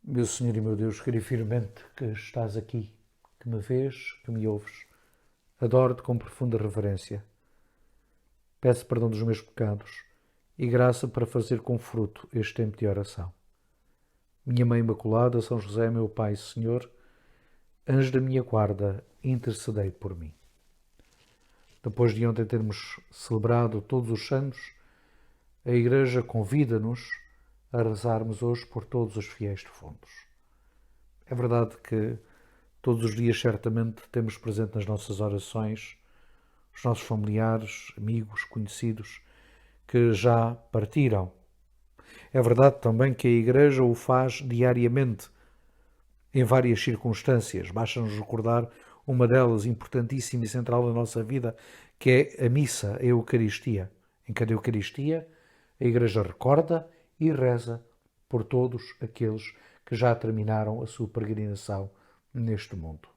Meu Senhor e meu Deus, creio firmemente que estás aqui, que me vês, que me ouves. Adoro-te com profunda reverência. Peço perdão dos meus pecados e graça para fazer com fruto este tempo de oração. Minha Mãe Imaculada, São José, meu Pai e Senhor, anjo da minha guarda, intercedei por mim. Depois de ontem termos celebrado todos os santos, a Igreja convida-nos a rezarmos hoje por todos os fiéis defuntos. É verdade que todos os dias, certamente, temos presente nas nossas orações os nossos familiares, amigos, conhecidos que já partiram. É verdade também que a Igreja o faz diariamente, em várias circunstâncias. Basta-nos recordar uma delas, importantíssima e central na nossa vida, que é a missa, a Eucaristia. Em cada Eucaristia, a Igreja recorda e reza por todos aqueles que já terminaram a sua peregrinação neste mundo.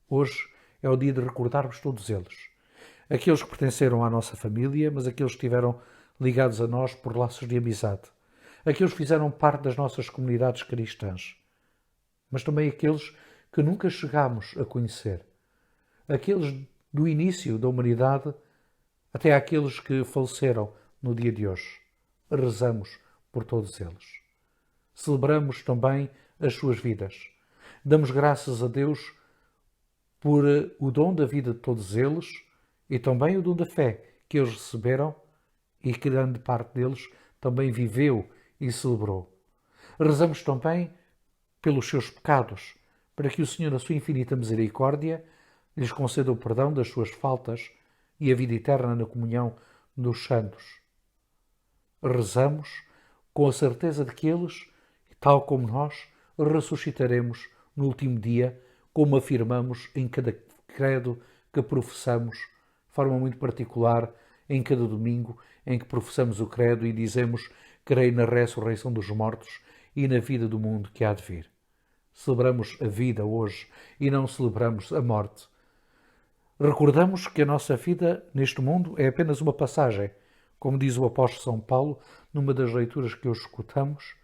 Hoje é o dia de recordarmos todos eles. Aqueles que pertenceram à nossa família, mas aqueles que estiveram ligados a nós por laços de amizade. Aqueles que fizeram parte das nossas comunidades cristãs. Mas também aqueles que nunca chegámos a conhecer. Aqueles do início da humanidade até aqueles que faleceram no dia de hoje. Rezamos por todos eles. Celebramos também as suas vidas. Damos graças a Deus por o dom da vida de todos eles e também o dom da fé que eles receberam e que grande parte deles também viveu e celebrou. Rezamos também pelos seus pecados, para que o Senhor, na sua infinita misericórdia, lhes conceda o perdão das suas faltas e a vida eterna na comunhão dos santos. Rezamos com a certeza de que eles, tal como nós, ressuscitaremos no último dia, como afirmamos em cada credo que professamos, de forma muito particular, em cada domingo em que professamos o credo e dizemos: creio na ressurreição dos mortos e na vida do mundo que há de vir. Celebramos a vida hoje e não celebramos a morte. Recordamos que a nossa vida neste mundo é apenas uma passagem, como diz o apóstolo São Paulo, numa das leituras que hoje escutamos,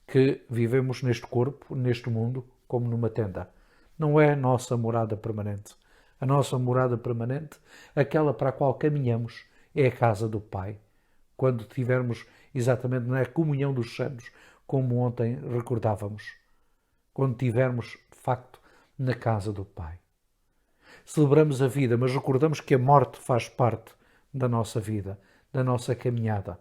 que vivemos neste corpo, neste mundo, como numa tenda. Não é a nossa morada permanente. A nossa morada permanente, aquela para a qual caminhamos, é a casa do Pai. Quando tivermos exatamente na comunhão dos santos, como ontem recordávamos. Quando tivermos, de facto, na casa do Pai. Celebramos a vida, mas recordamos que a morte faz parte da nossa vida, da nossa caminhada.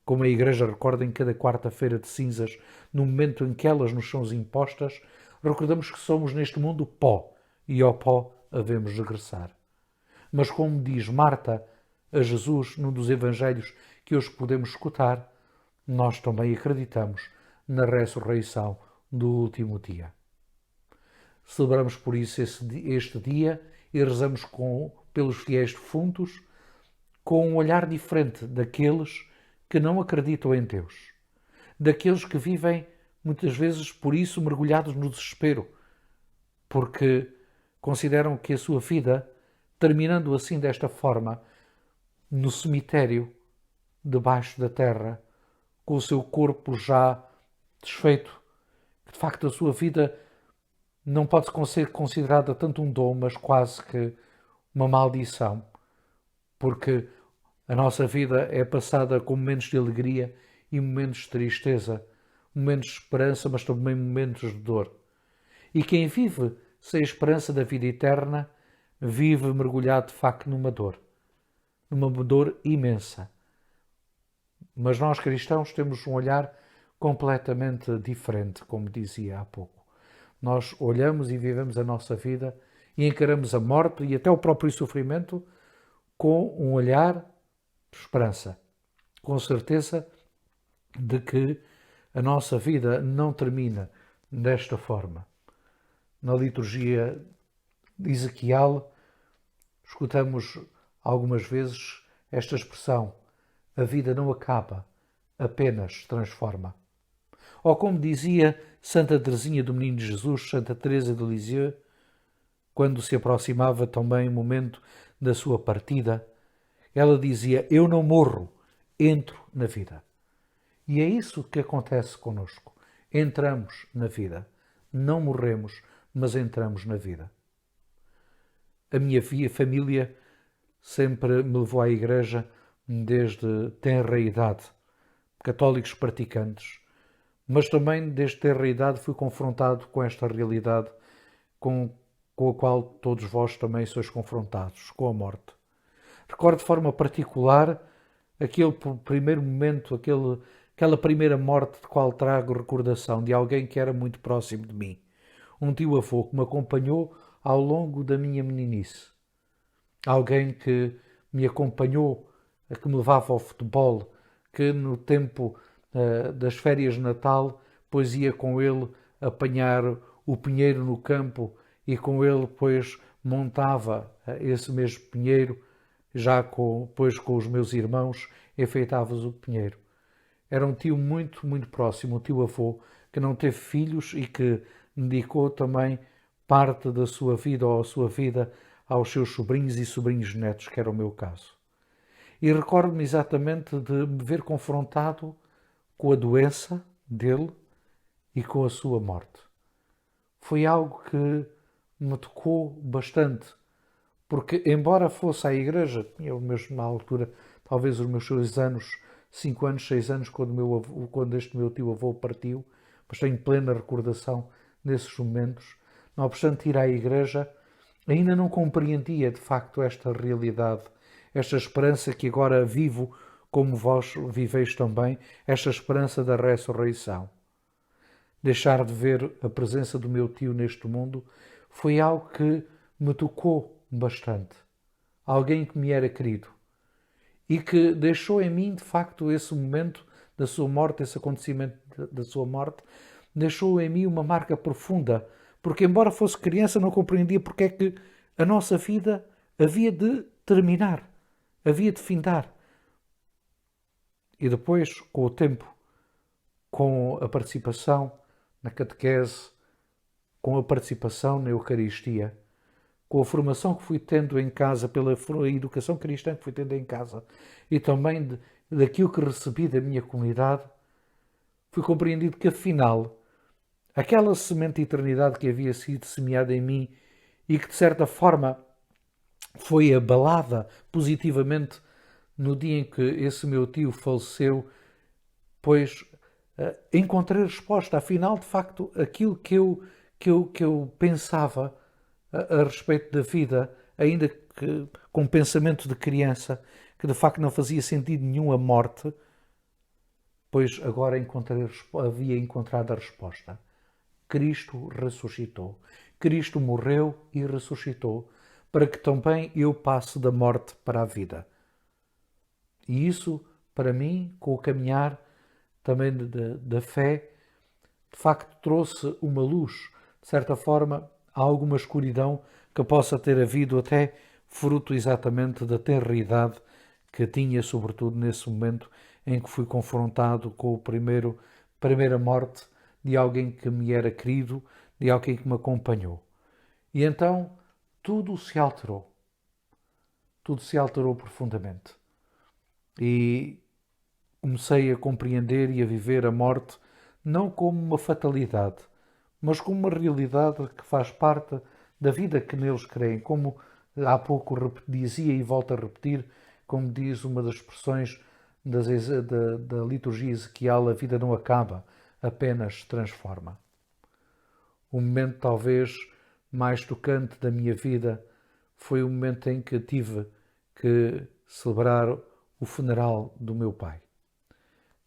Como a Igreja recorda em cada quarta-feira de cinzas, no momento em que elas nos são impostas, recordamos que somos neste mundo pó, e ao pó havemos de regressar. Mas como diz Marta a Jesus num dos Evangelhos que hoje podemos escutar, nós também acreditamos na ressurreição do último dia. Celebramos por isso este dia e rezamos pelos fiéis defuntos com um olhar diferente daqueles que não acreditam em Deus. Daqueles que vivem, muitas vezes, por isso, mergulhados no desespero, porque consideram que a sua vida, terminando assim desta forma, no cemitério, debaixo da terra, com o seu corpo já desfeito, que de facto a sua vida não pode ser considerada tanto um dom, mas quase que uma maldição, porque a nossa vida é passada com momentos de alegria e momentos de tristeza, momentos de esperança, mas também momentos de dor. E quem vive sem a esperança da vida eterna, vive mergulhado de facto numa dor imensa. Mas nós cristãos temos um olhar completamente diferente, como dizia há pouco. Nós olhamos e vivemos a nossa vida e encaramos a morte e até o próprio sofrimento com um olhar de esperança, com certeza de que a nossa vida não termina desta forma. Na liturgia de Ezequiel, escutamos algumas vezes esta expressão: a vida não acaba, apenas transforma. Ou como dizia Santa Teresinha do Menino Jesus, Santa Teresa de Lisieux, quando se aproximava também o momento da sua partida, ela dizia: eu não morro, entro na vida. E é isso que acontece connosco. entramos na vida. Não morremos, mas entramos na vida. A minha família sempre me levou à igreja desde tenra idade, católicos praticantes, mas também desde tenra idade fui confrontado com esta realidade com a qual todos vós também sois confrontados, com a morte. Recordo de forma particular aquele primeiro momento, aquela primeira morte de qual trago recordação de alguém que era muito próximo de mim. Um tio-avô que me acompanhou ao longo da minha meninice. Alguém que me acompanhou, que me levava ao futebol, que no tempo das férias de Natal, pois ia com ele apanhar o pinheiro no campo e com ele, pois, montava esse mesmo pinheiro, já depois com os meus irmãos, enfeitávamos o pinheiro. Era um tio muito, muito próximo, um tio-avô, que não teve filhos e que dedicou também parte da sua vida ou a sua vida aos seus sobrinhos e sobrinhos netos, que era o meu caso. E recordo-me exatamente de me ver confrontado com a doença dele e com a sua morte. Foi algo que me tocou bastante, porque embora fosse à igreja, tinha na altura, talvez os meus 6 anos, 5 anos, 6 anos, quando este meu tio-avô partiu, mas tenho plena recordação nesses momentos. Não obstante ir à igreja, ainda não compreendia de facto esta realidade, esta esperança que agora vivo, como vós viveis também, esta esperança da ressurreição. Deixar de ver a presença do meu tio neste mundo foi algo que me tocou bastante. Alguém que me era querido e que deixou em mim, de facto, esse momento da sua morte, esse acontecimento da sua morte, deixou em mim uma marca profunda, porque embora fosse criança não compreendia porque é que a nossa vida havia de terminar, havia de findar. E depois, com o tempo, com a participação na catequese, com a participação na Eucaristia, com a formação que fui tendo em casa, pela educação cristã que fui tendo em casa e também daquilo que recebi da minha comunidade, fui compreendido que afinal aquela semente de eternidade que havia sido semeada em mim e que de certa forma foi abalada positivamente no dia em que esse meu tio faleceu, pois encontrei resposta. Afinal, de facto, aquilo que eu pensava a respeito da vida, ainda que com pensamento de criança, que de facto não fazia sentido nenhum a morte, pois agora havia encontrado a resposta. Cristo ressuscitou. Cristo morreu e ressuscitou, para que também eu passe da morte para a vida. E isso, para mim, com o caminhar também da fé, de facto trouxe uma luz, de certa forma, a alguma escuridão que possa ter havido até fruto exatamente da tenra idade que tinha, sobretudo nesse momento em que fui confrontado com primeira morte de alguém que me era querido, de alguém que me acompanhou. E então tudo se alterou. Tudo se alterou profundamente. E comecei a compreender e a viver a morte não como uma fatalidade, mas como uma realidade que faz parte da vida que neles creem. Como há pouco dizia e volto a repetir, como diz uma das expressões da liturgia Ezequiel, a vida não acaba, apenas se transforma. O momento talvez mais tocante da minha vida foi o momento em que tive que celebrar o funeral do meu pai,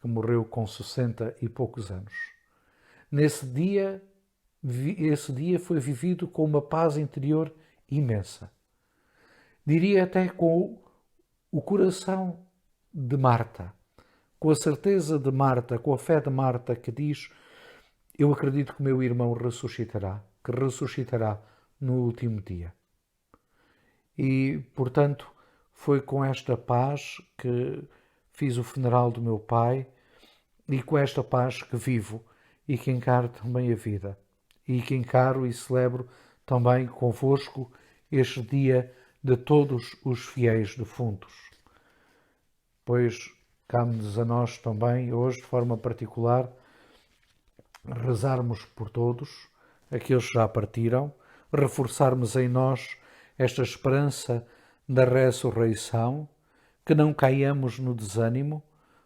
que morreu com 60 e poucos anos. Esse dia foi vivido com uma paz interior imensa. Diria até com o coração de Marta, com a certeza de Marta, com a fé de Marta que diz: eu acredito que o meu irmão ressuscitará, que ressuscitará no último dia. E, portanto, foi com esta paz que fiz o funeral do meu pai e com esta paz que vivo e que encaro também a vida. E que encaro e celebro também convosco este dia de todos os fiéis defuntos. Pois cabe-nos a nós também, hoje, de forma particular, rezarmos por todos, aqueles que já partiram, reforçarmos em nós esta esperança da ressurreição, que não caiamos no desânimo,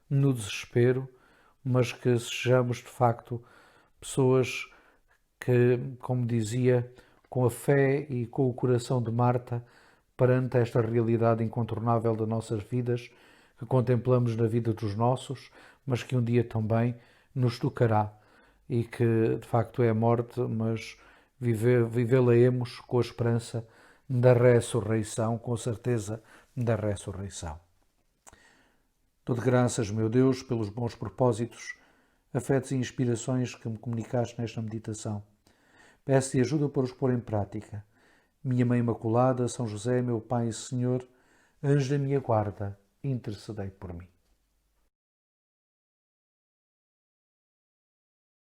no desespero, mas que sejamos de facto pessoas que, como dizia, com a fé e com o coração de Marta, perante esta realidade incontornável das nossas vidas, que contemplamos na vida dos nossos, mas que um dia também nos tocará e que de facto é a morte, mas vivê-la-emos com a esperança da ressurreição, com a certeza da ressurreição. Dou-te graças, meu Deus, pelos bons propósitos, afetos e inspirações que me comunicaste nesta meditação. Peço-te ajuda para os pôr em prática. Minha Mãe Imaculada, São José, meu Pai e Senhor, anjo da minha guarda, intercedei por mim.